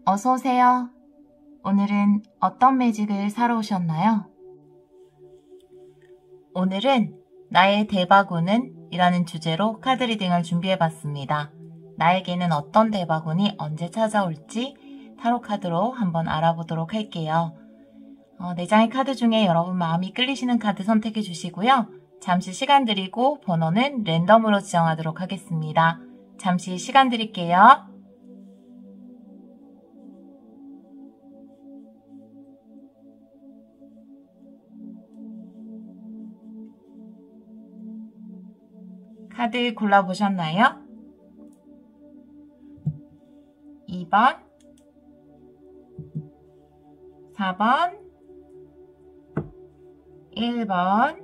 어서 오세요. 오늘은 어떤 매직을 사러 오셨나요? 오늘은 나의 대바구는 이라는 주제로 카드 리딩을 준비해봤습니다. 나에게는 어떤 대바구니 언제 찾아올지 타로 카드로 한번 알아보도록 할게요. 4장의 카드 중에 여러분 마음이 끌리시는 카드 선택해 주시고요. 잠시 시간 드리고 번호는 랜덤으로 지정하도록 하겠습니다. 잠시 시간 드릴게요. 카드 골라보셨나요? 2번, 4번, 1번,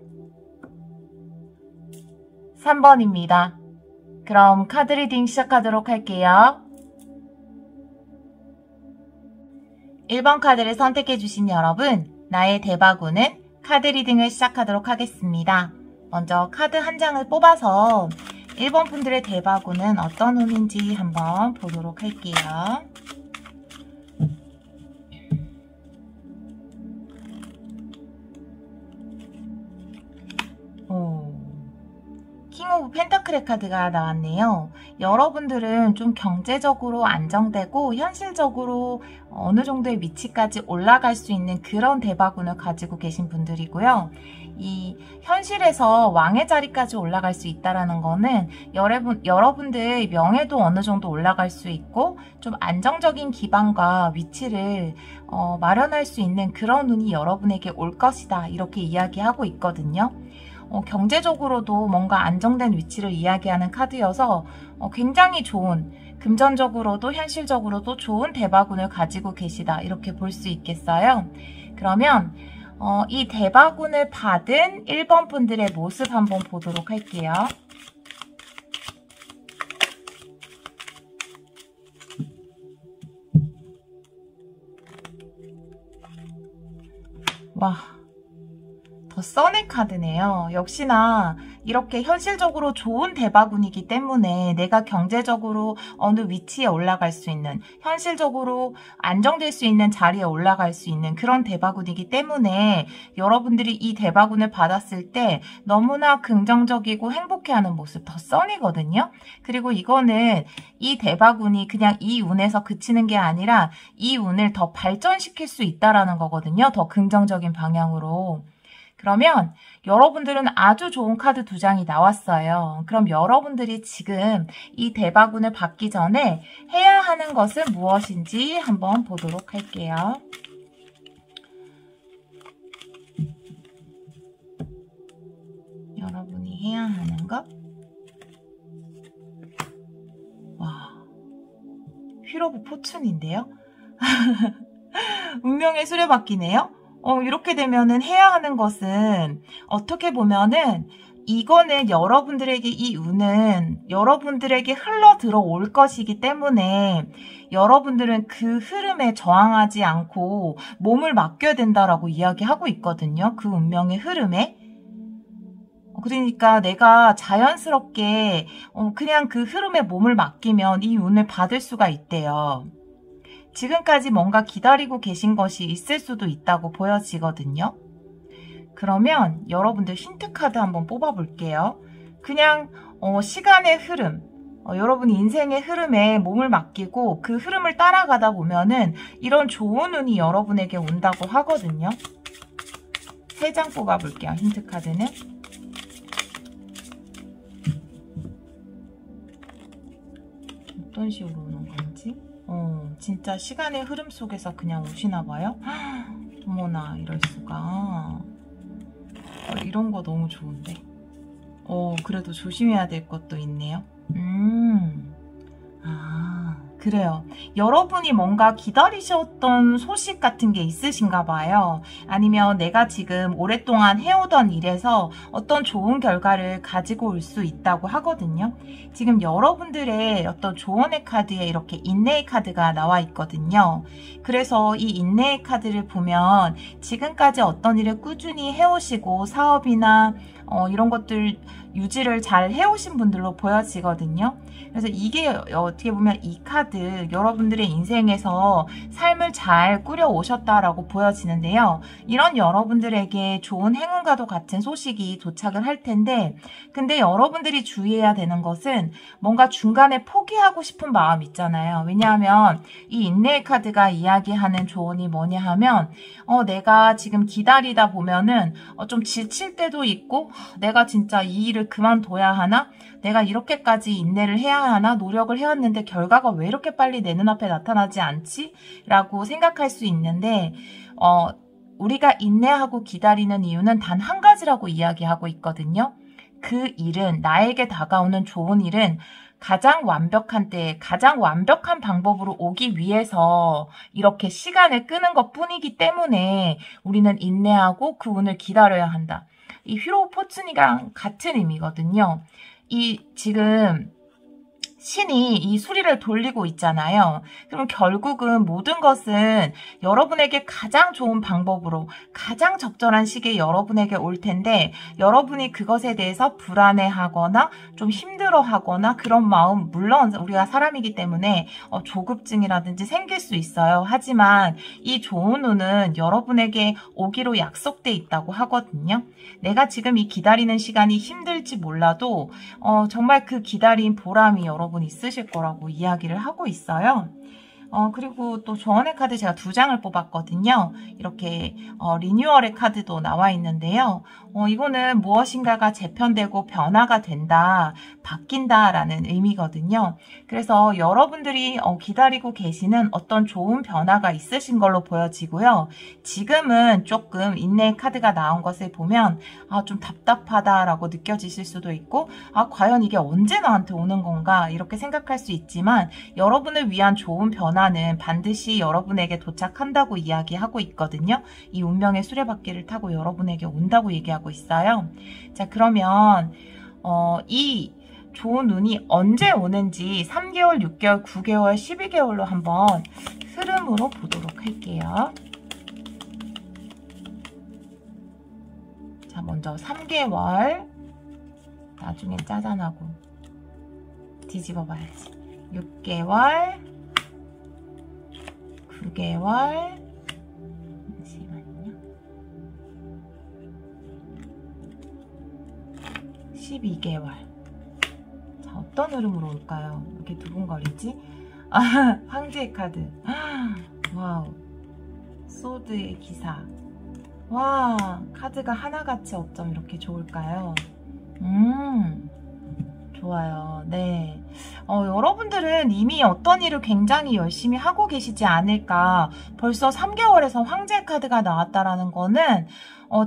3번입니다. 그럼 카드 리딩 시작하도록 할게요. 1번 카드를 선택해주신 여러분, 나의 대바구는 카드 리딩을 시작하도록 하겠습니다. 먼저 카드 한 장을 뽑아서 1번 분들의 대바구는 어떤 운인지 한번 보도록 할게요. 킹 오브 펜타클의 카드가 나왔네요. 여러분들은 좀 경제적으로 안정되고 현실적으로 어느 정도의 위치까지 올라갈 수 있는 그런 대바구니를 가지고 계신 분들이고요. 이 현실에서 왕의 자리까지 올라갈 수 있다는 거는 여러분들의 명예도 어느 정도 올라갈 수 있고 좀 안정적인 기반과 위치를 마련할 수 있는 그런 운이 여러분에게 올 것이다, 이렇게 이야기하고 있거든요. 경제적으로도 뭔가 안정된 위치를 이야기하는 카드여서 굉장히 좋은, 금전적으로도 현실적으로도 좋은 대바구니를 가지고 계시다, 이렇게 볼 수 있겠어요. 그러면 이 대바구니를 받은 1번 분들의 모습 한번 보도록 할게요. 와, 더 선의 카드네요. 역시나 이렇게 현실적으로 좋은 대바구니이기 때문에 내가 경제적으로 어느 위치에 올라갈 수 있는, 현실적으로 안정될 수 있는 자리에 올라갈 수 있는 그런 대바구니이기 때문에 여러분들이 이 대바구니를 받았을 때 너무나 긍정적이고 행복해하는 모습, 더 선이거든요. 그리고 이거는 이 대바구니 그냥 이 운에서 그치는 게 아니라 이 운을 더 발전시킬 수 있다라는 거거든요. 더 긍정적인 방향으로. 그러면 여러분들은 아주 좋은 카드 2장이 나왔어요. 그럼 여러분들이 지금 이 대바구니를 받기 전에 해야 하는 것은 무엇인지 한번 보도록 할게요. 여러분이 해야 하는 것? 와, 휠 오브 포춘인데요? 운명의 수레바퀴네요? 이렇게 되면은 해야 하는 것은, 어떻게 보면은 이거는 여러분들에게, 이 운은 여러분들에게 흘러 들어올 것이기 때문에 여러분들은 그 흐름에 저항하지 않고 몸을 맡겨야 된다라고 이야기하고 있거든요. 그 운명의 흐름에. 그러니까 내가 자연스럽게 그냥 그 흐름에 몸을 맡기면 이 운을 받을 수가 있대요. 지금까지 뭔가 기다리고 계신 것이 있을 수도 있다고 보여지거든요. 그러면 여러분들 힌트 카드 한번 뽑아볼게요. 그냥 시간의 흐름, 여러분 인생의 흐름에 몸을 맡기고 그 흐름을 따라가다 보면은 이런 좋은 운이 여러분에게 온다고 하거든요. 3장 뽑아볼게요. 힌트 카드는. 어떤 식으로 오는 건지. 진짜 시간의 흐름 속에서 그냥 오시나 봐요. 어머나, 이럴 수가. 이런 거 너무 좋은데. 그래도 조심해야 될 것도 있네요. 그래요. 여러분이 뭔가 기다리셨던 소식 같은 게 있으신가 봐요. 아니면 내가 지금 오랫동안 해오던 일에서 어떤 좋은 결과를 가지고 올 수 있다고 하거든요. 지금 여러분들의 어떤 조언의 카드에 이렇게 인내의 카드가 나와 있거든요. 그래서 이 인내의 카드를 보면 지금까지 어떤 일을 꾸준히 해오시고 사업이나 이런 것들 유지를 잘 해오신 분들로 보여지거든요. 그래서 이게 어떻게 보면 이 카드 여러분들의 인생에서 삶을 잘 꾸려오셨다라고 보여지는데요. 이런 여러분들에게 좋은 행운과도 같은 소식이 도착을 할 텐데, 근데 여러분들이 주의해야 되는 것은 뭔가 중간에 포기하고 싶은 마음 있잖아요. 왜냐하면 이 인내의 카드가 이야기하는 조언이 뭐냐 하면 내가 지금 기다리다 보면은 좀 지칠 때도 있고, 내가 진짜 이 일을 그만둬야 하나? 내가 이렇게까지 인내를 해야 하나? 노력을 해왔는데 결과가 왜 이렇게 빨리 내 눈앞에 나타나지 않지? 라고 생각할 수 있는데 우리가 인내하고 기다리는 이유는 단 한 가지라고 이야기하고 있거든요. 그 일은, 나에게 다가오는 좋은 일은 가장 완벽한 때에 가장 완벽한 방법으로 오기 위해서 이렇게 시간을 끄는 것 뿐이기 때문에 우리는 인내하고 그 운을 기다려야 한다. 이 휘로 포춘이랑 같은 의미거든요. 지금 신이 이 수리를 돌리고 있잖아요. 그럼 결국은 모든 것은 여러분에게 가장 좋은 방법으로 가장 적절한 시기에 여러분에게 올 텐데, 여러분이 그것에 대해서 불안해하거나 좀 힘들어하거나 그런 마음, 물론 우리가 사람이기 때문에 조급증이라든지 생길 수 있어요. 하지만 이 좋은 운은 여러분에게 오기로 약속돼 있다고 하거든요. 내가 지금 이 기다리는 시간이 힘들지 몰라도 정말 그 기다린 보람이 여러분 있으실 거라고 이야기를 하고 있어요. 그리고 또 조언의 카드 제가 2장을 뽑았거든요. 이렇게 리뉴얼의 카드도 나와 있는데요. 이거는 무엇인가가 재편되고 변화가 된다, 바뀐다라는 의미거든요. 그래서 여러분들이 기다리고 계시는 어떤 좋은 변화가 있으신 걸로 보여지고요. 지금은 조금 인내의 카드가 나온 것을 보면 좀 답답하다라고 느껴지실 수도 있고, 과연 이게 언제 나한테 오는 건가 이렇게 생각할 수 있지만, 여러분을 위한 좋은 변화는 반드시 여러분에게 도착한다고 이야기하고 있거든요. 이 운명의 수레바퀴를 타고 여러분에게 온다고 얘기하고 있어요. 자, 그러면 이 좋은 운이 언제 오는지 3개월, 6개월, 9개월, 12개월로 한번 흐름으로 보도록 할게요. 자, 먼저 3개월, 나중엔 짜잔하고 뒤집어 봐야지. 6개월, 9개월, 잠시만요. 12개월. 자, 어떤 흐름으로 올까요? 이렇게 두근거리지? 황제의 카드. 와우. 소드의 기사. 와, 카드가 하나같이 어쩜 이렇게 좋을까요? 좋아요. 네. 여러분들은 이미 어떤 일을 굉장히 열심히 하고 계시지 않을까. 벌써 3개월에서 황제 카드가 나왔다라는 거는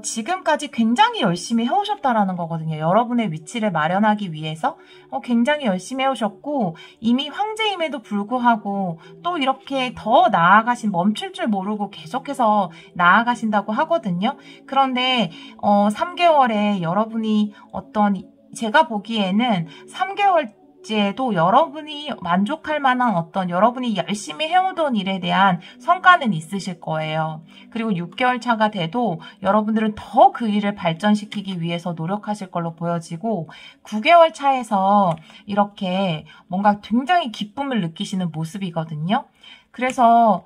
지금까지 굉장히 열심히 해오셨다라는 거거든요. 여러분의 위치를 마련하기 위해서 굉장히 열심히 해오셨고, 이미 황제임에도 불구하고 또 이렇게 더 나아가신, 멈출 줄 모르고 계속해서 나아가신다고 하거든요. 그런데 3개월에 여러분이 제가 보기에는 3개월째도 여러분이 만족할 만한 여러분이 열심히 해오던 일에 대한 성과는 있으실 거예요. 그리고 6개월 차가 돼도 여러분들은 더 그 일을 발전시키기 위해서 노력하실 걸로 보여지고, 9개월 차에서 이렇게 뭔가 굉장히 기쁨을 느끼시는 모습이거든요. 그래서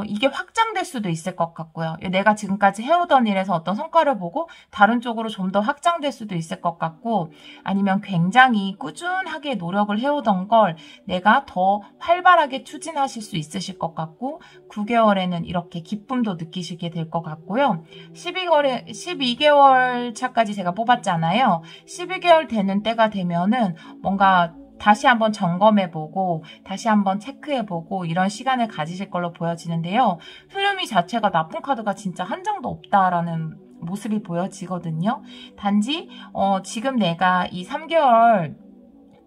이게 확장될 수도 있을 것 같고요. 내가 지금까지 해오던 일에서 어떤 성과를 보고 다른 쪽으로 좀 더 확장될 수도 있을 것 같고, 아니면 굉장히 꾸준하게 노력을 해오던 걸 내가 더 활발하게 추진하실 수 있으실 것 같고, 9개월에는 이렇게 기쁨도 느끼시게 될 것 같고요. 12개월 차까지 제가 뽑았잖아요. 12개월 되는 때가 되면은 뭔가 다시 한번 점검해보고 다시 한번 체크해보고 이런 시간을 가지실 걸로 보여지는데요. 흐름이 자체가 나쁜 카드가 진짜 한 장도 없다라는 모습이 보여지거든요. 단지 지금 내가 이 3개월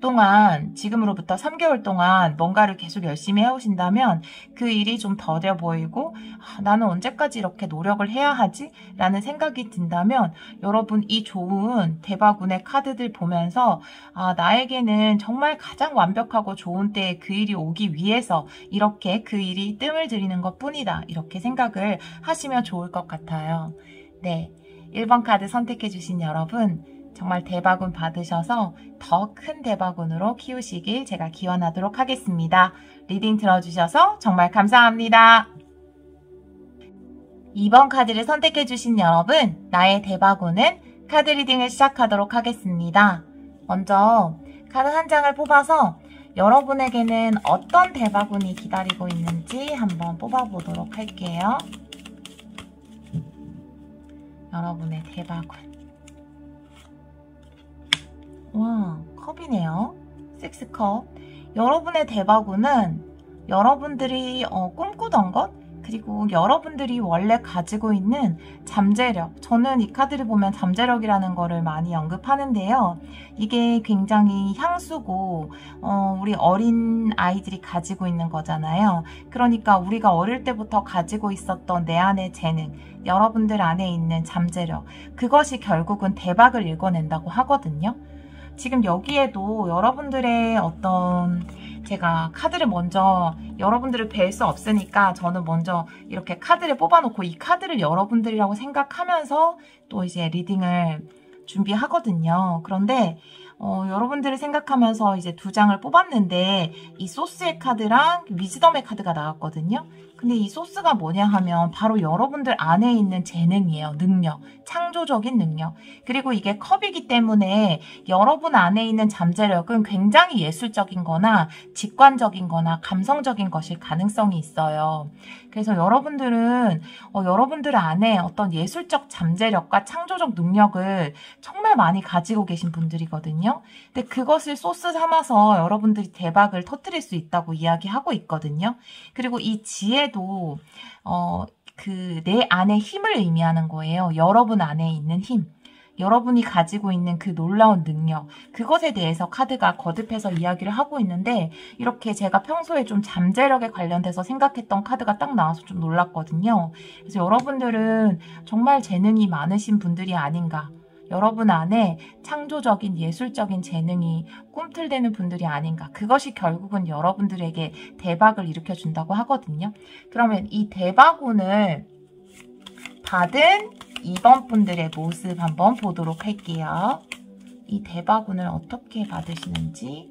동안, 지금으로부터 3개월 동안 뭔가를 계속 열심히 해오신다면 그 일이 좀 더뎌 보이고, 나는 언제까지 이렇게 노력을 해야 하지? 라는 생각이 든다면 여러분 이 좋은 대박운의 카드들 보면서 나에게는 정말 가장 완벽하고 좋은 때에 그 일이 오기 위해서 이렇게 그 일이 뜸을 들이는 것 뿐이다. 이렇게 생각을 하시면 좋을 것 같아요. 네, 1번 카드 선택해주신 여러분, 정말 대박운 받으셔서 더 큰 대박운으로 키우시길 제가 기원하도록 하겠습니다. 리딩 들어주셔서 정말 감사합니다. 2번 카드를 선택해주신 여러분, 나의 대박운은 카드 리딩을 시작하도록 하겠습니다. 먼저 카드 한 장을 뽑아서 여러분에게는 어떤 대박운이 기다리고 있는지 한번 뽑아보도록 할게요. 여러분의 대박운. 와, 컵이네요. 6컵. 여러분의 대박운은 여러분들이 꿈꾸던 것, 그리고 여러분들이 원래 가지고 있는 잠재력. 저는 이 카드를 보면 잠재력이라는 거를 많이 언급하는데요. 이게 굉장히 향수고 우리 어린 아이들이 가지고 있는 거잖아요. 그러니까 우리가 어릴 때부터 가지고 있었던 내 안의 재능, 여러분들 안에 있는 잠재력, 그것이 결국은 대박을 일궈낸다고 하거든요. 지금 여기에도 여러분들의 어떤, 제가 카드를 먼저 여러분들을 뵐 수 없으니까 저는 먼저 이렇게 카드를 뽑아놓고 이 카드를 여러분들이라고 생각하면서 또 이제 리딩을 준비하거든요. 그런데 여러분들을 생각하면서 이제 2장을 뽑았는데 이 소스의 카드랑 위즈덤의 카드가 나왔거든요. 근데 이 소스가 뭐냐 하면 바로 여러분들 안에 있는 재능이에요. 능력, 창조적인 능력. 그리고 이게 컵이기 때문에 여러분 안에 있는 잠재력은 굉장히 예술적인 거나 직관적인 거나 감성적인 것일 가능성이 있어요. 그래서 여러분들은 여러분들 안에 어떤 예술적 잠재력과 창조적 능력을 정말 많이 가지고 계신 분들이거든요. 근데 그것을 소스 삼아서 여러분들이 대박을 터뜨릴 수 있다고 이야기하고 있거든요. 그리고 이 지혜도 내 안에 힘을 의미하는 거예요. 여러분 안에 있는 힘. 여러분이 가지고 있는 그 놀라운 능력, 그것에 대해서 카드가 거듭해서 이야기를 하고 있는데, 이렇게 제가 평소에 좀 잠재력에 관련돼서 생각했던 카드가 딱 나와서 좀 놀랐거든요. 그래서 여러분들은 정말 재능이 많으신 분들이 아닌가, 여러분 안에 창조적인 예술적인 재능이 꿈틀대는 분들이 아닌가, 그것이 결국은 여러분들에게 대박을 일으켜준다고 하거든요. 그러면 이 대박운을 받은 2번 분들의 모습 한번 보도록 할게요. 이 대박운을 어떻게 받으시는지.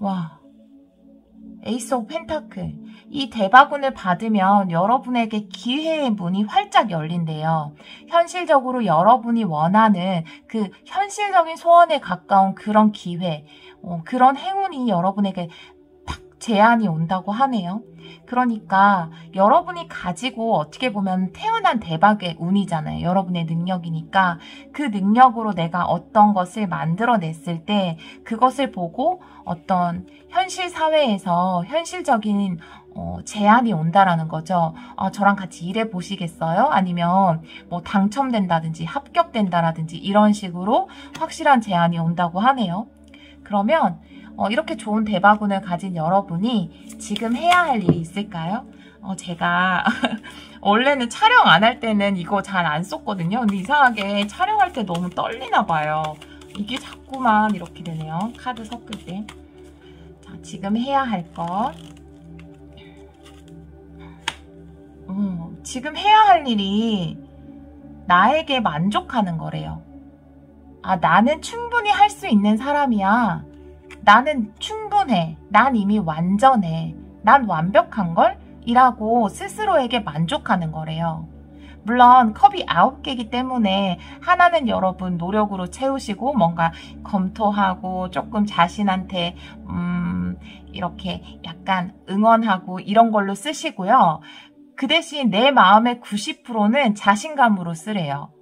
와, 에이스 오브 펜타클. 이 대박운을 받으면 여러분에게 기회의 문이 활짝 열린대요. 현실적으로 여러분이 원하는 그 현실적인 소원에 가까운 그런 기회, 그런 행운이 여러분에게 딱 제안이 온다고 하네요. 그러니까 여러분이 가지고 어떻게 보면 태어난 대박의 운이잖아요. 여러분의 능력이니까 그 능력으로 내가 어떤 것을 만들어냈을 때 그것을 보고 어떤 현실 사회에서 현실적인 제안이 온다라는 거죠. 저랑 같이 일해 보시겠어요? 아니면 뭐 당첨된다든지 합격된다라든지 이런 식으로 확실한 제안이 온다고 하네요. 그러면 이렇게 좋은 대박운을 가진 여러분이 지금 해야 할 일이 있을까요? 제가 원래는 촬영 안 할 때는 이거 잘 안 썼거든요. 근데 이상하게 촬영할 때 너무 떨리나 봐요. 이게 자꾸만 이렇게 되네요. 카드 섞을 때. 자, 지금 해야 할 것. 지금 해야 할 일이 나에게 만족하는 거래요. 나는 충분히 할 수 있는 사람이야. 나는 충분해. 난 이미 완전해. 난 완벽한걸? 이라고 스스로에게 만족하는 거래요. 물론 컵이 9개이기 때문에 하나는 여러분 노력으로 채우시고 뭔가 검토하고 조금 자신한테 이렇게 약간 응원하고 이런 걸로 쓰시고요. 그 대신 내 마음의 90%는 자신감으로 쓰래요.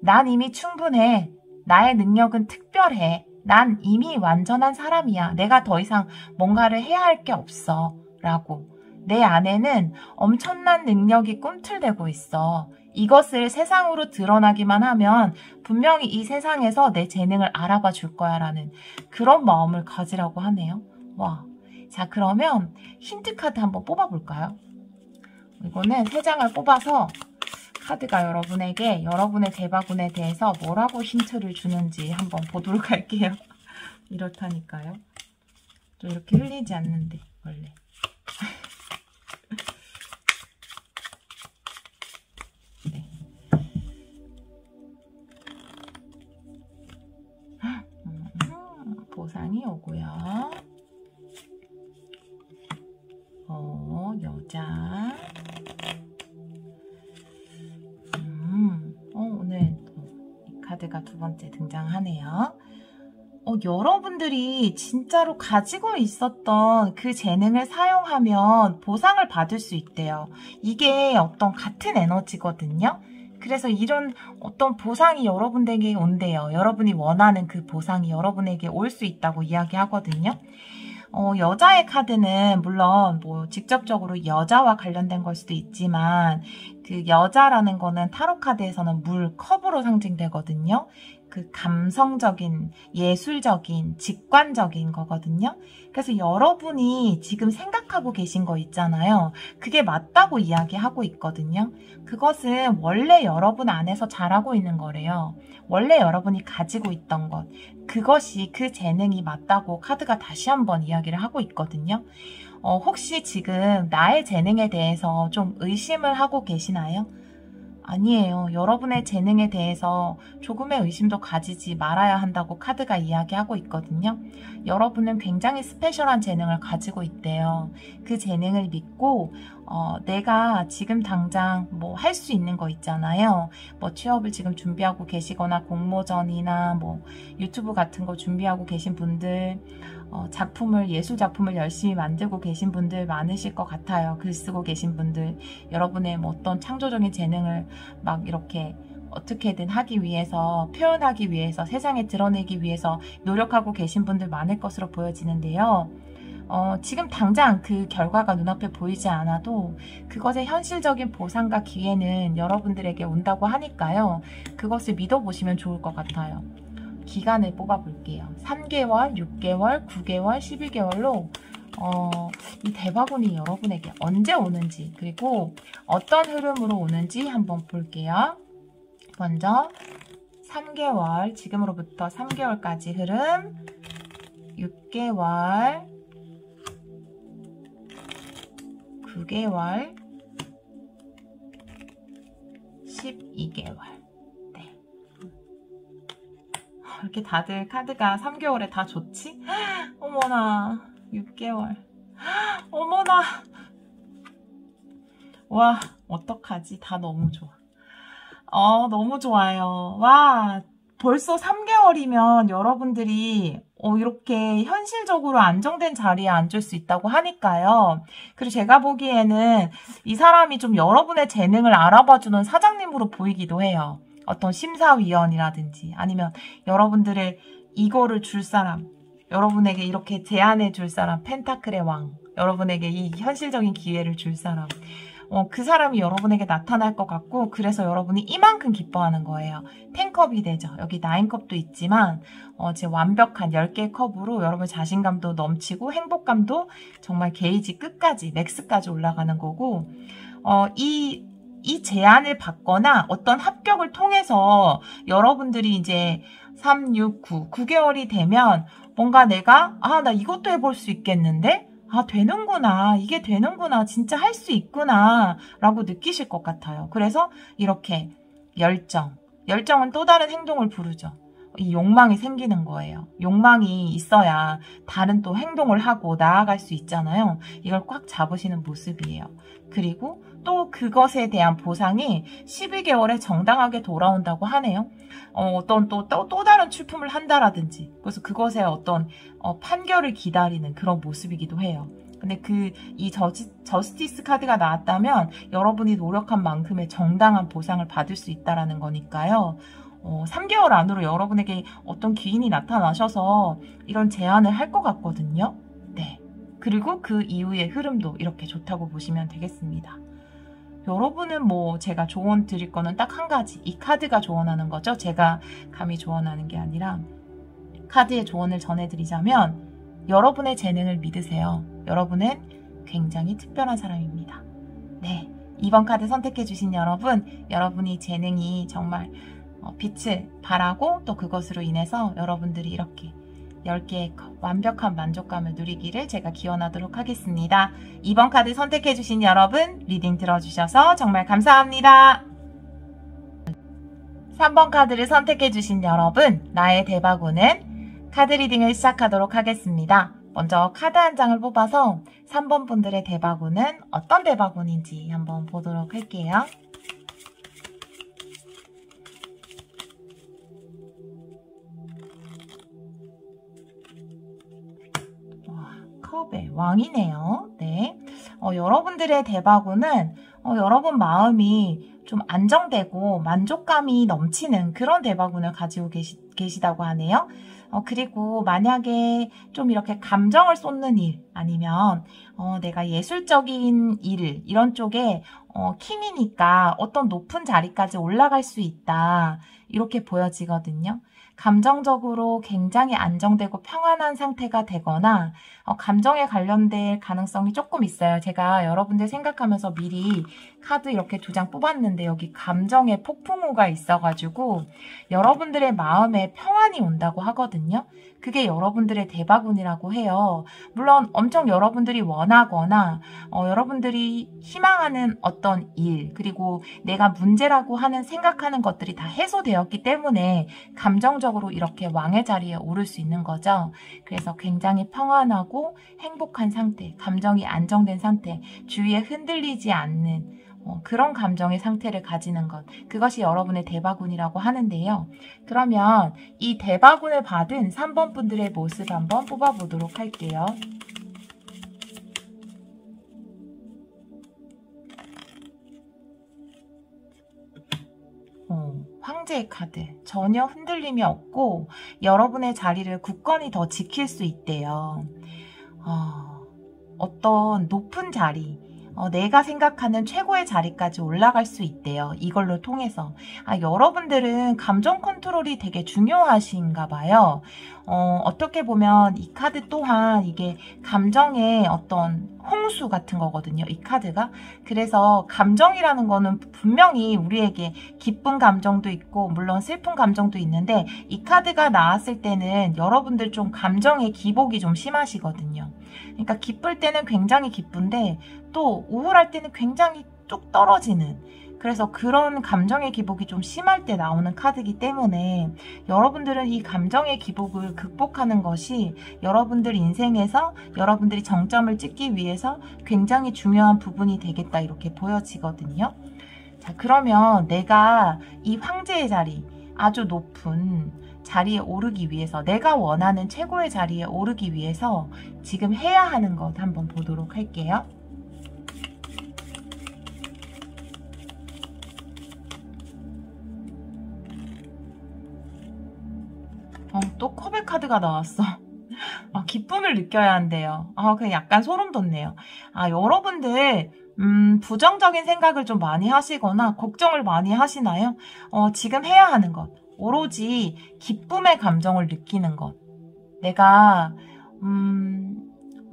난 이미 충분해. 나의 능력은 특별해. 난 이미 완전한 사람이야. 내가 더 이상 뭔가를 해야 할 게 없어. 라고. 내 안에는 엄청난 능력이 꿈틀대고 있어. 이것을 세상으로 드러나기만 하면 분명히 이 세상에서 내 재능을 알아봐 줄 거야 라는 그런 마음을 가지라고 하네요. 와. 자, 그러면 힌트 카드 한번 뽑아볼까요? 이거는 3장을 뽑아서 카드가 여러분에게 여러분의 대박운에 대해서 뭐라고 힌트를 주는지 한번 보도록 할게요. 이렇다니까요. 또 이렇게 흘리지 않는데 원래. 네. 자, 오늘 이 카드가 두 번째 등장하네요. 여러분들이 진짜로 가지고 있었던 그 재능을 사용하면 보상을 받을 수 있대요. 이게 어떤 같은 에너지거든요. 그래서 이런 어떤 보상이 여러분에게 온대요. 여러분이 원하는 그 보상이 여러분에게 올 수 있다고 이야기하거든요. 여자의 카드는 물론 뭐 직접적으로 여자와 관련된 걸 수도 있지만 그 여자라는 거는 타로 카드에서는 물, 컵으로 상징되거든요. 그 감성적인, 예술적인, 직관적인 거거든요. 그래서 여러분이 지금 생각하고 계신 거 있잖아요. 그게 맞다고 이야기하고 있거든요. 그것은 원래 여러분 안에서 잘하고 있는 거래요. 원래 여러분이 가지고 있던 것. 그것이 그 재능이 맞다고 카드가 다시 한번 이야기를 하고 있거든요. 혹시 지금 나의 재능에 대해서 좀 의심을 하고 계시나요? 아니에요. 여러분의 재능에 대해서 조금의 의심도 가지지 말아야 한다고 카드가 이야기하고 있거든요. 여러분은 굉장히 스페셜한 재능을 가지고 있대요. 그 재능을 믿고 내가 지금 당장 뭐 할 수 있는 거 있잖아요. 뭐 취업을 지금 준비하고 계시거나 공모전이나 뭐 유튜브 같은 거 준비하고 계신 분들, 예술 작품을 열심히 만들고 계신 분들 많으실 것 같아요. 글 쓰고 계신 분들, 여러분의 뭐 어떤 창조적인 재능을 막 이렇게 어떻게든 하기 위해서, 표현하기 위해서, 세상에 드러내기 위해서 노력하고 계신 분들 많을 것으로 보여지는데요. 지금 당장 그 결과가 눈앞에 보이지 않아도 그것의 현실적인 보상과 기회는 여러분들에게 온다고 하니까요. 그것을 믿어보시면 좋을 것 같아요. 기간을 뽑아볼게요. 3개월, 6개월, 9개월, 12개월로 이 대바구니 여러분에게 언제 오는지, 그리고 어떤 흐름으로 오는지 한번 볼게요. 먼저 3개월, 지금으로부터 3개월까지 흐름, 6개월, 9개월, 12개월. 네. 이렇게 다들 카드가 3개월에 다 좋지? 어머나, 6개월. 어머나. 와, 어떡하지? 다 너무 좋아. 너무 좋아요. 와, 벌써 3개월이면 여러분들이 이렇게 현실적으로 안정된 자리에 앉을 수 있다고 하니까요. 그리고 제가 보기에는 이 사람이 좀 여러분의 재능을 알아봐주는 사장님으로 보이기도 해요. 어떤 심사위원이라든지 아니면 여러분들의 이거를 줄 사람, 여러분에게 이렇게 제안해 줄 사람, 펜타클의 왕, 여러분에게 이 현실적인 기회를 줄 사람, 그 사람이 여러분에게 나타날 것 같고, 그래서 여러분이 이만큼 기뻐하는 거예요. 10컵이 되죠. 여기 9컵도 있지만 제 완벽한 10개의 컵으로 여러분 자신감도 넘치고 행복감도 정말 게이지 끝까지, 맥스까지 올라가는 거고, 이 제안을 받거나 어떤 합격을 통해서 여러분들이 이제 3, 6, 9개월이 되면 뭔가 내가 나 이것도 해볼 수 있겠는데? 되는구나. 이게 되는구나. 진짜 할 수 있구나. 라고 느끼실 것 같아요. 그래서 이렇게 열정은 또 다른 행동을 부르죠. 이 욕망이 생기는 거예요. 욕망이 있어야 다른 또 행동을 하고 나아갈 수 있잖아요. 이걸 꽉 잡으시는 모습이에요. 그리고 또 그것에 대한 보상이 12개월에 정당하게 돌아온다고 하네요. 어떤 또 다른 출품을 한다라든지, 그래서 그것에 어떤 판결을 기다리는 그런 모습이기도 해요. 근데 이 저스티스 카드가 나왔다면 여러분이 노력한 만큼의 정당한 보상을 받을 수 있다라는 거니까요. 3개월 안으로 여러분에게 어떤 귀인이 나타나셔서 이런 제안을 할 것 같거든요. 네. 그리고 그 이후의 흐름도 이렇게 좋다고 보시면 되겠습니다. 여러분은 뭐 제가 조언 드릴 거는 딱 한 가지. 이 카드가 조언하는 거죠. 제가 감히 조언하는 게 아니라 카드의 조언을 전해드리자면 여러분의 재능을 믿으세요. 여러분은 굉장히 특별한 사람입니다. 네. 이번 카드 선택해주신 여러분, 여러분이 재능이 정말 빛을 발하고 또 그것으로 인해서 여러분들이 이렇게 10개의 완벽한 만족감을 누리기를 제가 기원하도록 하겠습니다. 이번 카드 선택해주신 여러분, 리딩 들어주셔서 정말 감사합니다. 3번 카드를 선택해주신 여러분, 나의 대바구는 카드 리딩을 시작하도록 하겠습니다. 먼저 카드 한 장을 뽑아서 3번 분들의 대바구는 어떤 대바구인지 한번 보도록 할게요. 컵의 왕이네요. 네. 여러분들의 대바구는 여러분 마음이 좀 안정되고 만족감이 넘치는 그런 대바구를 가지고 계시다고 하네요. 그리고 만약에 좀 이렇게 감정을 쏟는 일 아니면 내가 예술적인 일 이런 쪽에 킹이니까 어떤 높은 자리까지 올라갈 수 있다 이렇게 보여지거든요. 감정적으로 굉장히 안정되고 평안한 상태가 되거나 감정에 관련될 가능성이 조금 있어요. 제가 여러분들 생각하면서 미리 카드 이렇게 2장 뽑았는데 여기 감정의 폭풍우가 있어가지고 여러분들의 마음에 평안이 온다고 하거든요. 그게 여러분들의 대바구니라고 해요. 물론 엄청 여러분들이 원하거나 여러분들이 희망하는 어떤 일 그리고 내가 문제라고 하는 생각하는 것들이 다 해소되었기 때문에 감정적으로 이렇게 왕의 자리에 오를 수 있는 거죠. 그래서 굉장히 평안하고 행복한 상태, 감정이 안정된 상태, 주위에 흔들리지 않는 그런 감정의 상태를 가지는 것, 그것이 여러분의 대바구니라고 하는데요. 그러면 이 대바구니를 받은 3번 분들의 모습 한번 뽑아보도록 할게요. 황제의 카드, 전혀 흔들림이 없고 여러분의 자리를 굳건히 더 지킬 수 있대요. 어떤 높은 자리, 내가 생각하는 최고의 자리까지 올라갈 수 있대요. 이걸로 통해서. 여러분들은 감정 컨트롤이 되게 중요하신가 봐요. 어떻게 보면 이 카드 또한 이게 감정의 어떤 홍수 같은 거거든요. 이 카드가. 그래서 감정이라는 거는 분명히 우리에게 기쁜 감정도 있고 물론 슬픈 감정도 있는데 이 카드가 나왔을 때는 여러분들 좀 감정의 기복이 좀 심하시거든요. 그러니까 기쁠 때는 굉장히 기쁜데 또 우울할 때는 굉장히 뚝 떨어지는, 그래서 그런 감정의 기복이 좀 심할 때 나오는 카드이기 때문에 여러분들은 이 감정의 기복을 극복하는 것이 여러분들 인생에서 여러분들이 정점을 찍기 위해서 굉장히 중요한 부분이 되겠다 이렇게 보여지거든요. 자, 그러면 내가 이 황제의 자리, 아주 높은 자리에 오르기 위해서, 내가 원하는 최고의 자리에 오르기 위해서 지금 해야 하는 것 한번 보도록 할게요. 또 컵의 카드가 나왔어. 기쁨을 느껴야 한대요. 그냥 약간 소름 돋네요. 여러분들 부정적인 생각을 좀 많이 하시거나 걱정을 많이 하시나요? 지금 해야 하는 것, 오로지 기쁨의 감정을 느끼는 것. 내가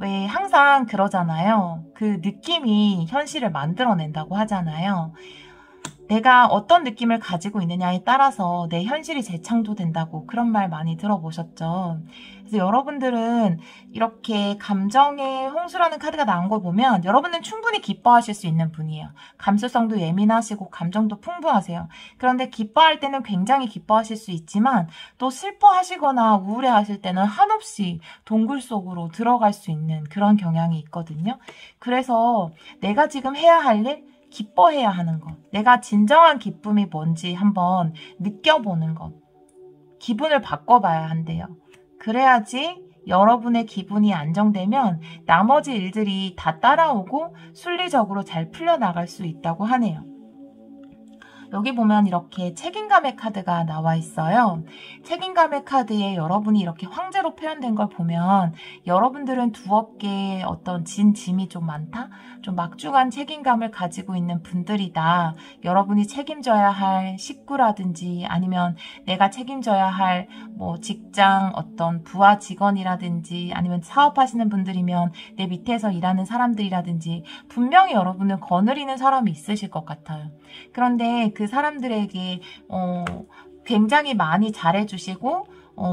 왜 항상 그러잖아요. 그 느낌이 현실을 만들어낸다고 하잖아요. 내가 어떤 느낌을 가지고 있느냐에 따라서 내 현실이 재창조된다고 그런 말 많이 들어보셨죠. 그래서 여러분들은 이렇게 감정의 홍수라는 카드가 나온 걸 보면 여러분은 충분히 기뻐하실 수 있는 분이에요. 감수성도 예민하시고 감정도 풍부하세요. 그런데 기뻐할 때는 굉장히 기뻐하실 수 있지만 또 슬퍼하시거나 우울해하실 때는 한없이 동굴 속으로 들어갈 수 있는 그런 경향이 있거든요. 그래서 내가 지금 해야 할 일, 기뻐해야 하는 것, 내가 진정한 기쁨이 뭔지 한번 느껴보는 것, 기분을 바꿔봐야 한대요. 그래야지 여러분의 기분이 안정되면 나머지 일들이 다 따라오고 순리적으로 잘 풀려나갈 수 있다고 하네요. 여기 보면 이렇게 책임감의 카드가 나와 있어요. 책임감의 카드에 여러분이 이렇게 황제로 표현된 걸 보면 여러분들은 두껍게 어떤 짐이 좀 많다? 좀 막중한 책임감을 가지고 있는 분들이다. 여러분이 책임져야 할 식구라든지 아니면 내가 책임져야 할 직장 어떤 부하 직원이라든지 아니면 사업하시는 분들이면 내 밑에서 일하는 사람들이라든지 분명히 여러분을 거느리는 사람이 있으실 것 같아요. 그런데 그 사람들에게 굉장히 많이 잘해주시고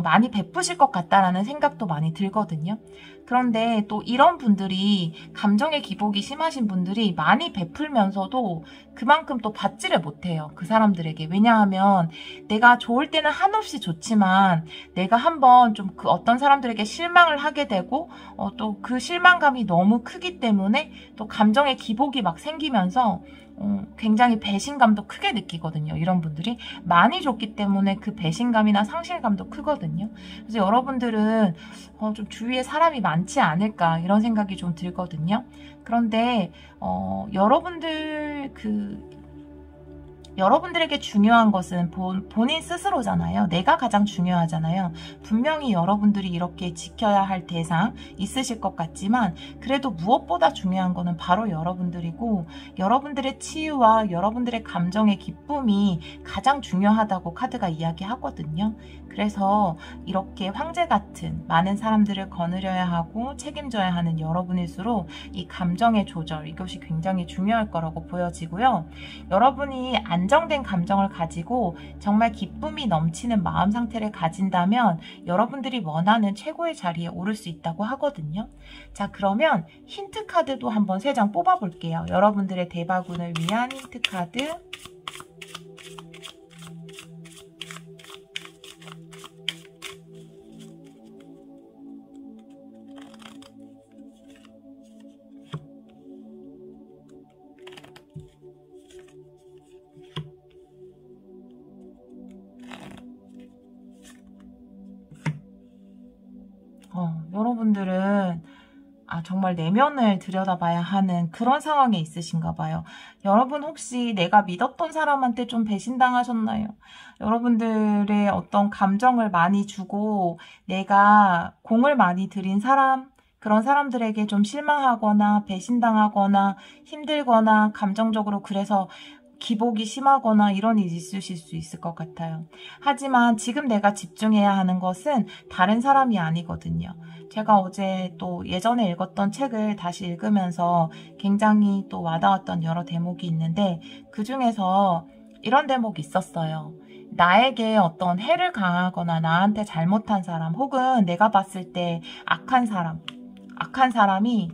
많이 베푸실 것 같다라는 생각도 많이 들거든요. 그런데 또 이런 분들이 감정의 기복이 심하신 분들이 많이 베풀면서도 그만큼 또 받지를 못해요. 그 사람들에게. 왜냐하면 내가 좋을 때는 한없이 좋지만 내가 한번 좀 그 어떤 사람들에게 실망을 하게 되고 또 그 실망감이 너무 크기 때문에 또 감정의 기복이 막 생기면서 굉장히 배신감도 크게 느끼거든요. 이런 분들이 많이 줬기 때문에 그 배신감이나 상실감도 크거든요. 그래서 여러분들은 좀 주위에 사람이 많지 않을까 이런 생각이 좀 들거든요. 그런데 여러분들에게 중요한 것은 본인 스스로잖아요. 내가 가장 중요하잖아요. 분명히 여러분들이 이렇게 지켜야 할 대상 있으실 것 같지만 그래도 무엇보다 중요한 거는 바로 여러분들이고 여러분들의 치유와 여러분들의 감정의 기쁨이 가장 중요하다고 카드가 이야기하거든요. 그래서 이렇게 황제 같은 많은 사람들을 거느려야 하고 책임져야 하는 여러분일수록 이 감정의 조절 이것이 굉장히 중요할 거라고 보여지고요. 여러분이 안정된 감정을 가지고 정말 기쁨이 넘치는 마음 상태를 가진다면 여러분들이 원하는 최고의 자리에 오를 수 있다고 하거든요. 자, 그러면 힌트 카드도 한번 3장 뽑아 볼게요. 여러분들의 대박운을 위한 힌트 카드. 여러분들은 정말 내면을 들여다봐야 하는 그런 상황에 있으신가 봐요. 여러분 혹시 내가 믿었던 사람한테 좀 배신당하셨나요? 여러분들의 어떤 감정을 많이 주고 내가 공을 많이 들인 사람, 그런 사람들에게 좀 실망하거나 배신당하거나 힘들거나 감정적으로 그래서 기복이 심하거나 이런 일이 있으실 수 있을 것 같아요. 하지만 지금 내가 집중해야 하는 것은 다른 사람이 아니거든요. 제가 어제 또 예전에 읽었던 책을 다시 읽으면서 굉장히 또 와닿았던 여러 대목이 있는데 그 중에서 이런 대목이 있었어요. 나에게 어떤 해를 가하거나 나한테 잘못한 사람 혹은 내가 봤을 때 악한 사람이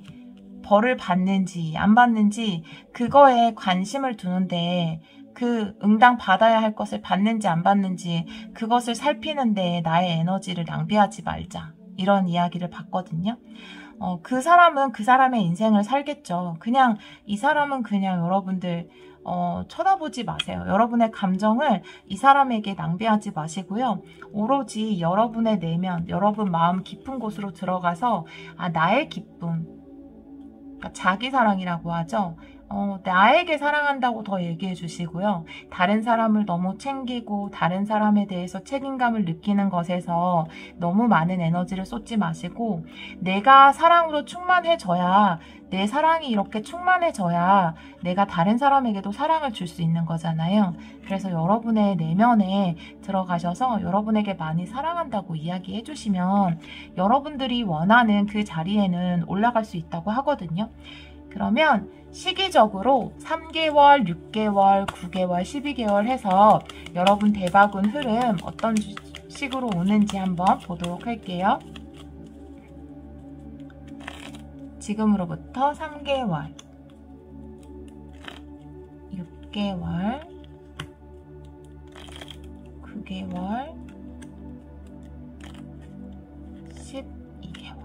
벌을 받는지 안 받는지 그거에 관심을 두는데 그 응당 받아야 할 것을 받는지 안 받는지 그것을 살피는데 나의 에너지를 낭비하지 말자. 이런 이야기를 봤거든요. 그 사람은 그 사람의 인생을 살겠죠. 그냥 이 사람은 그냥 여러분들 쳐다보지 마세요. 여러분의 감정을 이 사람에게 낭비하지 마시고요. 오로지 여러분의 내면, 여러분 마음 깊은 곳으로 들어가서 나의 기쁨, 그러니까 자기 사랑이라고 하죠. 나에게 사랑한다고 더 얘기해 주시고요. 다른 사람을 너무 챙기고 다른 사람에 대해서 책임감을 느끼는 것에서 너무 많은 에너지를 쏟지 마시고 내가 사랑으로 충만해져야 내 사랑이 이렇게 충만해져야 내가 다른 사람에게도 사랑을 줄 수 있는 거잖아요. 그래서 여러분의 내면에 들어가셔서 여러분에게 많이 사랑한다고 이야기해 주시면 여러분들이 원하는 그 자리에는 올라갈 수 있다고 하거든요. 그러면 시기적으로 3개월, 6개월, 9개월, 12개월 해서 여러분 대박운 흐름 어떤 식으로 오는지 한번 보도록 할게요. 지금으로부터 3개월, 6개월, 9개월, 12개월.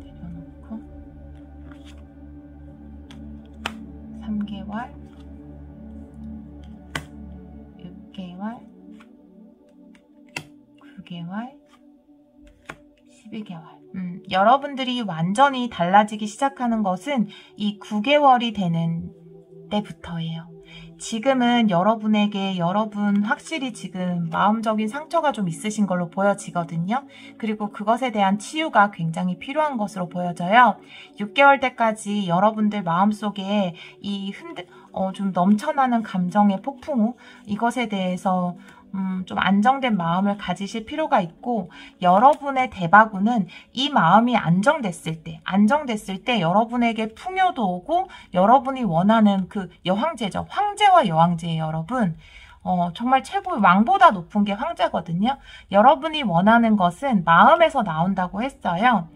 내려놓고 3개월, 6개월, 9개월, 12개월. 여러분들이 완전히 달라지기 시작하는 것은 이 9개월이 되는 때부터예요. 지금은 여러분에게 확실히 지금 마음적인 상처가 좀 있으신 걸로 보여지거든요. 그리고 그것에 대한 치유가 굉장히 필요한 것으로 보여져요. 6개월 때까지 여러분들 마음속에 좀 넘쳐나는 감정의 폭풍우 이것에 대해서 좀 안정된 마음을 가지실 필요가 있고 여러분의 대박운은 이 마음이 안정됐을 때 여러분에게 풍요도 오고 여러분이 원하는 그 여황제죠. 황제와 여왕제예요, 여러분. 정말 최고의 왕보다 높은 게 황제거든요. 여러분이 원하는 것은 마음에서 나온다고 했어요.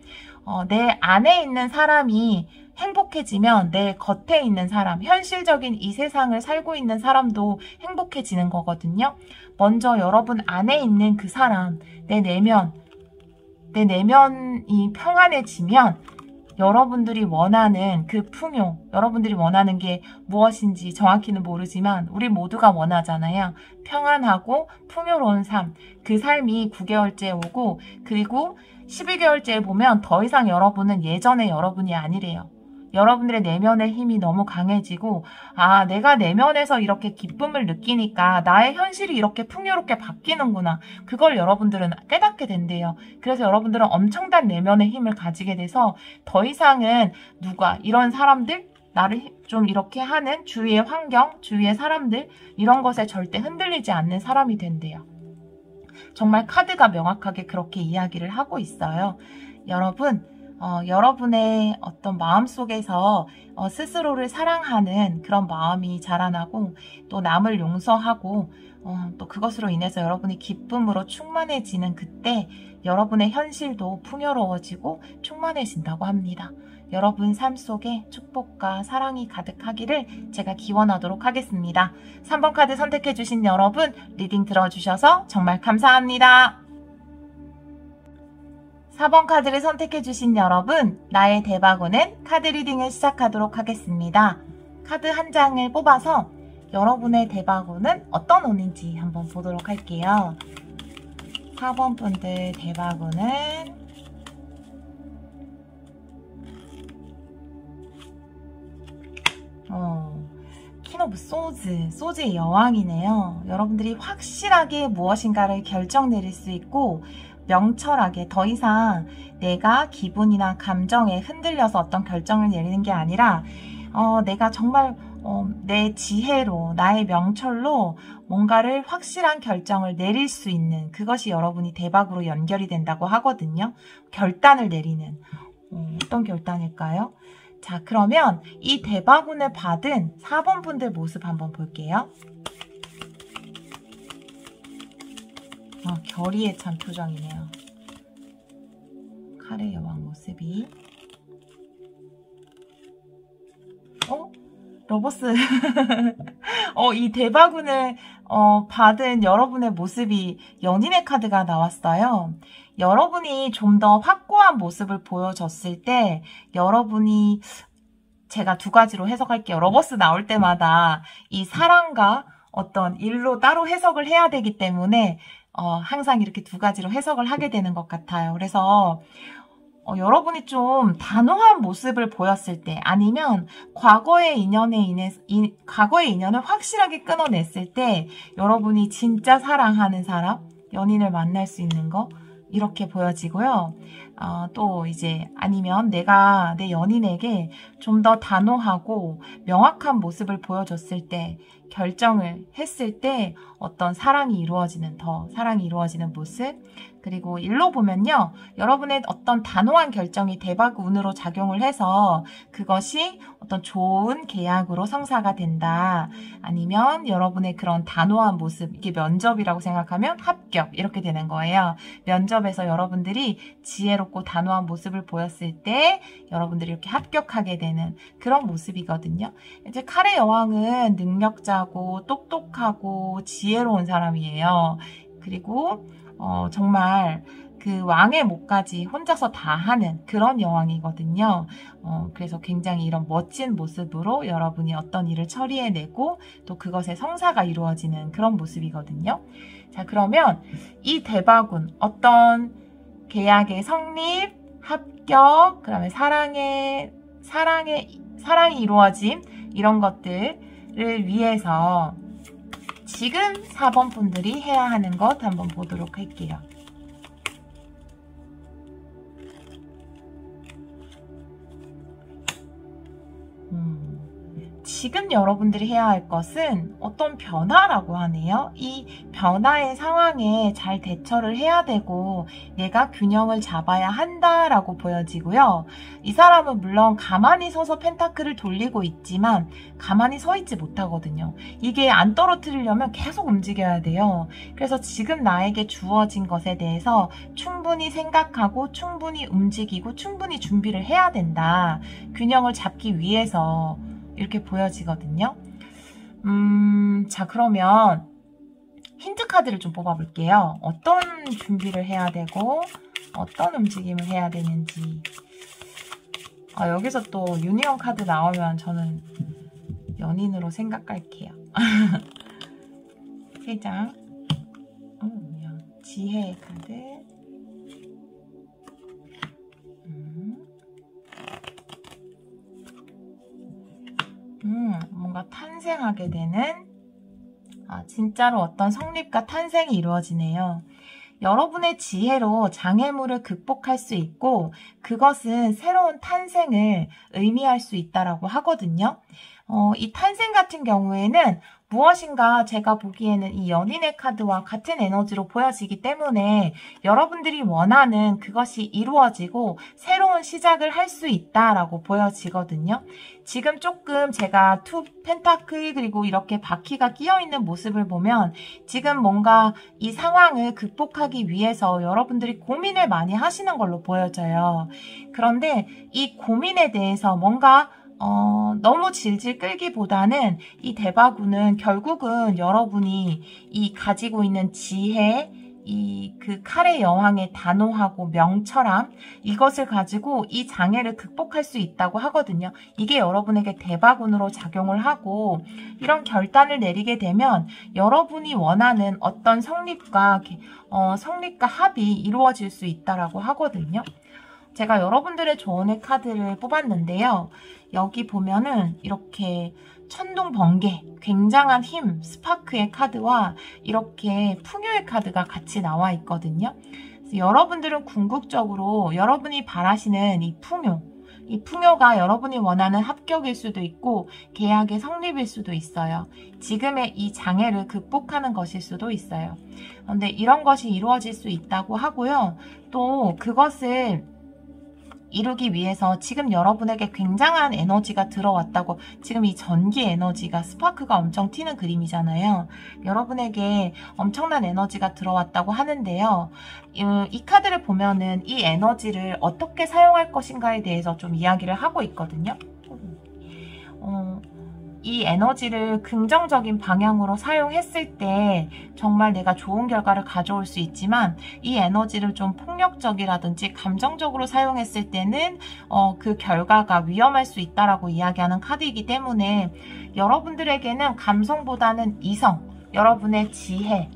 내 안에 있는 사람이 행복해지면 내 겉에 있는 사람, 현실적인 이 세상을 살고 있는 사람도 행복해지는 거거든요. 먼저 여러분 안에 있는 그 사람, 내 내면이 평안해지면 여러분들이 원하는 그 풍요, 여러분들이 원하는 게 무엇인지 정확히는 모르지만 우리 모두가 원하잖아요. 평안하고 풍요로운 삶. 그 삶이 9개월째 오고 그리고 12개월째에 보면 더 이상 여러분은 예전의 여러분이 아니래요. 여러분들의 내면의 힘이 너무 강해지고 내가 내면에서 이렇게 기쁨을 느끼니까 나의 현실이 이렇게 풍요롭게 바뀌는구나. 그걸 여러분들은 깨닫게 된대요. 그래서 여러분들은 엄청난 내면의 힘을 가지게 돼서 더 이상은 이런 사람들, 나를 좀 이렇게 하는 주위의 환경, 주위의 사람들 이런 것에 절대 흔들리지 않는 사람이 된대요. 정말 카드가 명확하게 그렇게 이야기를 하고 있어요. 여러분, 여러분의 어떤 마음속에서 스스로를 사랑하는 그런 마음이 자라나고 또 남을 용서하고 또 그것으로 인해서 여러분이 기쁨으로 충만해지는 그때 여러분의 현실도 풍요로워지고 충만해진다고 합니다. 여러분 삶 속에 축복과 사랑이 가득하기를 제가 기원하도록 하겠습니다. 3번 카드 선택해주신 여러분 리딩 들어주셔서 정말 감사합니다. 4번 카드를 선택해주신 여러분, 나의 대박오는 카드 리딩을 시작하도록 하겠습니다. 카드 한 장을 뽑아서 여러분의 대박오는 어떤 오는지 한번 보도록 할게요. 4번 분들 대박오는 퀸 오브 소즈의 여왕이네요. 여러분들이 확실하게 무엇인가를 결정 내릴 수 있고 명철하게 더 이상 내가 기분이나 감정에 흔들려서 어떤 결정을 내리는 게 아니라 내가 정말 내 지혜로 나의 명철로 뭔가를 확실한 결정을 내릴 수 있는 그것이 여러분이 대박으로 연결이 된다고 하거든요. 결단을 내리는 어떤 결단일까요? 자, 그러면 이 대박운을 받은 4번 분들 모습 한번 볼게요. 결의에 찬 표정이네요. 칼의 여왕 모습이. 러버스. 이 대박운을 받은 여러분의 모습이 연인의 카드가 나왔어요. 여러분이 좀 더 확고한 모습을 보여줬을 때 여러분이 제가 두 가지로 해석할게요. 러버스 나올 때마다 이 사랑과 어떤 일로 따로 해석을 해야 되기 때문에 항상 이렇게 두 가지로 해석을 하게 되는 것 같아요. 그래서 여러분이 좀 단호한 모습을 보였을 때 아니면 과거의 인연을 확실하게 끊어냈을 때 여러분이 진짜 사랑하는 사람, 연인을 만날 수 있는 거 이렇게 보여지고요. 또 이제 아니면 내가 내 연인에게 좀 더 단호하고 명확한 모습을 보여줬을 때 결정을 했을 때 어떤 사랑이 이루어지는 모습. 그리고 일로 보면요. 여러분의 어떤 단호한 결정이 대박운으로 작용을 해서 그것이 어떤 좋은 계약으로 성사가 된다. 아니면 여러분의 그런 단호한 모습, 이게 면접이라고 생각하면 합격 이렇게 되는 거예요. 면접에서 여러분들이 지혜롭고 단호한 모습을 보였을 때 여러분들이 이렇게 합격하게 되는 그런 모습이거든요. 이제 칼의 여왕은 능력자고 똑똑하고 지혜로운 사람이에요. 그리고 정말 그 왕의 몫까지 혼자서 다 하는 그런 여왕이거든요. 그래서 굉장히 이런 멋진 모습으로 여러분이 어떤 일을 처리해내고 또 그것의 성사가 이루어지는 그런 모습이거든요. 자, 그러면 이 대박운 어떤 계약의 성립, 합격, 그다음에 사랑이 이루어짐 이런 것들을 위해서 지금 4번 분들이 해야 하는 것 한번 보도록 할게요. 지금 여러분들이 해야 할 것은 어떤 변화라고 하네요. 이 변화의 상황에 잘 대처를 해야 되고 내가 균형을 잡아야 한다라고 보여지고요. 이 사람은 물론 가만히 서서 펜타클을 돌리고 있지만 가만히 서 있지 못하거든요. 이게 안 떨어뜨리려면 계속 움직여야 돼요. 그래서 지금 나에게 주어진 것에 대해서 충분히 생각하고 충분히 움직이고 충분히 준비를 해야 된다. 균형을 잡기 위해서 이렇게 보여지거든요. 자, 그러면 힌트 카드를 좀 뽑아볼게요. 어떤 준비를 해야 되고 어떤 움직임을 해야 되는지. 여기서 또 유니온 카드 나오면 저는 연인으로 생각할게요. 3장. 지혜 카드. 뭔가 탄생하게 되는 진짜로 어떤 성립과 탄생이 이루어지네요. 여러분의 지혜로 장애물을 극복할 수 있고 그것은 새로운 탄생을 의미할 수 있다라고 하거든요. 이 탄생 같은 경우에는 무엇인가 제가 보기에는 이 연인의 카드와 같은 에너지로 보여지기 때문에 여러분들이 원하는 그것이 이루어지고 새로운 시작을 할 수 있다라고 보여지거든요. 지금 조금 제가 투 펜타클 그리고 이렇게 바퀴가 끼어있는 모습을 보면 지금 뭔가 이 상황을 극복하기 위해서 여러분들이 고민을 많이 하시는 걸로 보여져요. 그런데 이 고민에 대해서 뭔가 너무 질질 끌기보다는 이 대바구는 결국은 여러분이 이 가지고 있는 지혜, 그 칼의 여왕의 단호하고 명철함, 이것을 가지고 이 장애를 극복할 수 있다고 하거든요. 이게 여러분에게 대바군으로 작용을 하고 이런 결단을 내리게 되면 여러분이 원하는 어떤 성립과 합이 이루어질 수 있다라고 하거든요. 제가 여러분들의 조언의 카드를 뽑았는데요. 여기 보면은 이렇게 천둥 번개, 굉장한 힘, 스파크의 카드와 이렇게 풍요의 카드가 같이 나와 있거든요. 그래서 여러분들은 궁극적으로 여러분이 바라시는 이 풍요가 여러분이 원하는 합격일 수도 있고 계약의 성립일 수도 있어요. 지금의 이 장애를 극복하는 것일 수도 있어요. 그런데 이런 것이 이루어질 수 있다고 하고요. 또 그것을 이루기 위해서 지금 여러분에게 굉장한 에너지가 들어왔다고, 지금 이 전기 에너지가 스파크가 엄청 튀는 그림이잖아요. 여러분에게 엄청난 에너지가 들어왔다고 하는데요. 이 카드를 보면은 이 에너지를 어떻게 사용할 것인가에 대해서 좀 이야기를 하고 있거든요. 이 에너지를 긍정적인 방향으로 사용했을 때 정말 내가 좋은 결과를 가져올 수 있지만 이 에너지를 좀 폭력적이라든지 감정적으로 사용했을 때는 그 결과가 위험할 수 있다라고 이야기하는 카드이기 때문에 여러분들에게는 감성보다는 이성, 여러분의 지혜,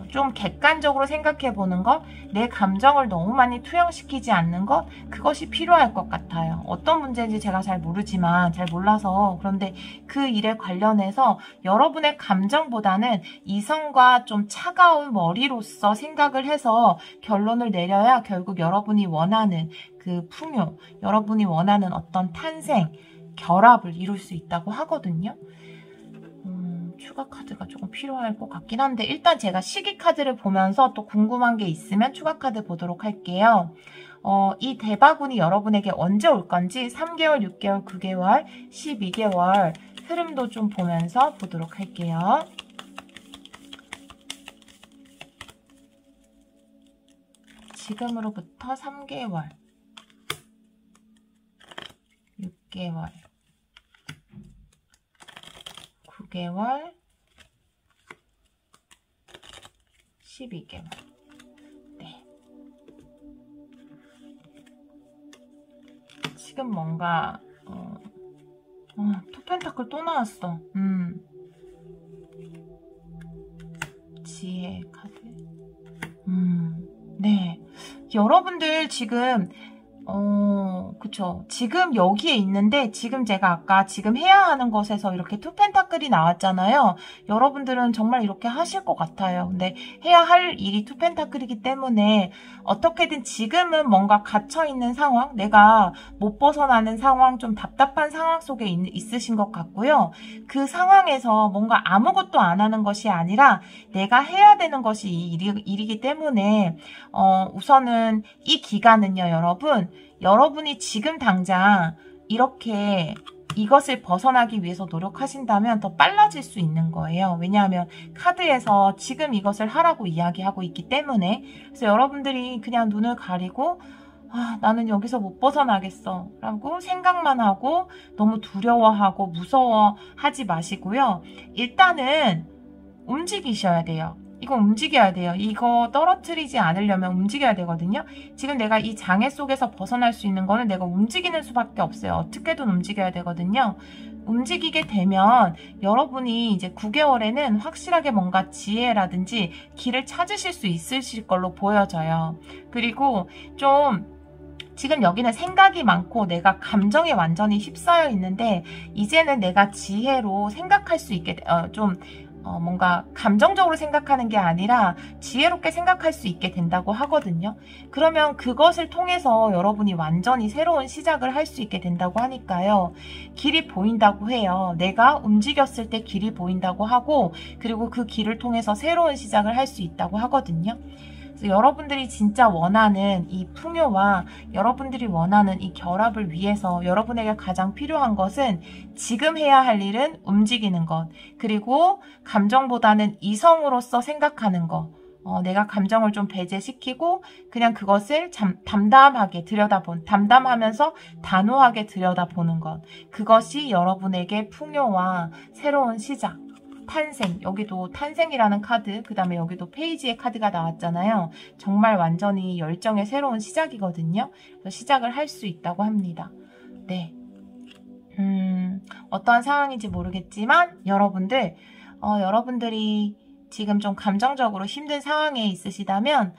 좀 객관적으로 생각해 보는 것, 내 감정을 너무 많이 투영시키지 않는 것, 그것이 필요할 것 같아요. 어떤 문제인지 제가 잘 몰라서 그런데 그 일에 관련해서 여러분의 감정보다는 이성과 좀 차가운 머리로서 생각을 해서 결론을 내려야 결국 여러분이 원하는 그 풍요, 여러분이 원하는 어떤 탄생, 결합을 이룰 수 있다고 하거든요. 추가 카드가 조금 필요할 것 같긴 한데 일단 제가 시기 카드를 보면서 또 궁금한 게 있으면 추가 카드 보도록 할게요. 이 대바군이 여러분에게 언제 올 건지 3개월, 6개월, 9개월, 12개월 흐름도 좀 보면서 보도록 할게요. 지금으로부터 3개월, 6개월, 9개월, 12개월. 네. 지금 뭔가 투펜타클 또 나왔어. 지혜 카드. 네. 여러분들 지금 그쵸. 지금 여기에 있는데, 지금 제가 아까 지금 해야 하는 것에서 이렇게 투 펜타클이 나왔잖아요. 여러분들은 정말 이렇게 하실 것 같아요. 근데 해야 할 일이 투 펜타클이기 때문에 어떻게든 지금은 뭔가 갇혀있는 상황, 내가 못 벗어나는 상황, 좀 답답한 상황 속에 있으신 것 같고요. 그 상황에서 뭔가 아무것도 안 하는 것이 아니라 내가 해야 되는 것이 이 일이기 때문에 우선은 이 기간은요, 여러분이 지금 당장 이렇게 이것을 벗어나기 위해서 노력하신다면 더 빨라질 수 있는 거예요. 왜냐하면 카드에서 지금 이것을 하라고 이야기하고 있기 때문에. 그래서 여러분들이 그냥 눈을 가리고 나는 여기서 못 벗어나겠어 라고 생각만 하고 너무 두려워하고 무서워하지 마시고요. 일단은 움직이셔야 돼요. 이거 움직여야 돼요. 이거 떨어뜨리지 않으려면 움직여야 되거든요. 지금 내가 이 장애 속에서 벗어날 수 있는 거는 내가 움직이는 수밖에 없어요. 어떻게든 움직여야 되거든요. 움직이게 되면 여러분이 이제 9개월에는 확실하게 뭔가 지혜라든지 길을 찾으실 수 있으실 걸로 보여져요. 그리고 좀 지금 여기는 생각이 많고 내가 감정에 완전히 휩싸여 있는데 이제는 내가 지혜로 생각할 수 있게 뭔가 감정적으로 생각하는 게 아니라 지혜롭게 생각할 수 있게 된다고 하거든요. 그러면 그것을 통해서 여러분이 완전히 새로운 시작을 할 수 있게 된다고 하니까요. 길이 보인다고 해요. 내가 움직였을 때 길이 보인다고 하고 그리고 그 길을 통해서 새로운 시작을 할 수 있다고 하거든요. 여러분들이 진짜 원하는 이 풍요와 여러분들이 원하는 이 결합을 위해서 여러분에게 가장 필요한 것은 지금 해야 할 일은 움직이는 것, 그리고 감정보다는 이성으로서 생각하는 것, 내가 감정을 좀 배제시키고 그냥 그것을 담담하게 담담하면서 단호하게 들여다보는 것, 그것이 여러분에게 풍요와 새로운 시작, 탄생, 여기도 탄생이라는 카드, 그 다음에 여기도 페이지의 카드가 나왔잖아요. 정말 완전히 열정의 새로운 시작이거든요. 그래서 시작을 할 수 있다고 합니다. 네. 어떠한 상황인지 모르겠지만 여러분들이 지금 좀 감정적으로 힘든 상황에 있으시다면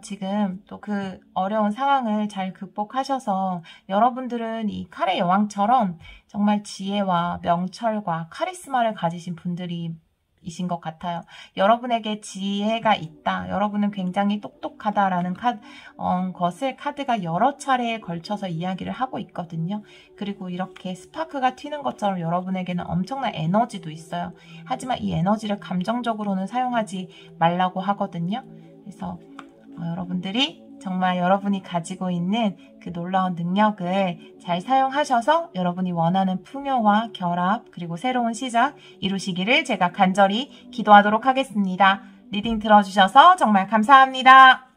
지금 또 그 어려운 상황을 잘 극복하셔서 여러분들은 이 칼의 여왕처럼 정말 지혜와 명철과 카리스마를 가지신 분들이신 것 같아요. 여러분에게 지혜가 있다. 여러분은 굉장히 똑똑하다라는 것을 카드가 여러 차례에 걸쳐서 이야기를 하고 있거든요. 그리고 이렇게 스파크가 튀는 것처럼 여러분에게는 엄청난 에너지도 있어요. 하지만 이 에너지를 감정적으로는 사용하지 말라고 하거든요. 그래서 여러분들이 정말 여러분이 가지고 있는 그 놀라운 능력을 잘 사용하셔서 여러분이 원하는 풍요와 결합 그리고 새로운 시작 이루시기를 제가 간절히 기도하도록 하겠습니다. 리딩 들어주셔서 정말 감사합니다.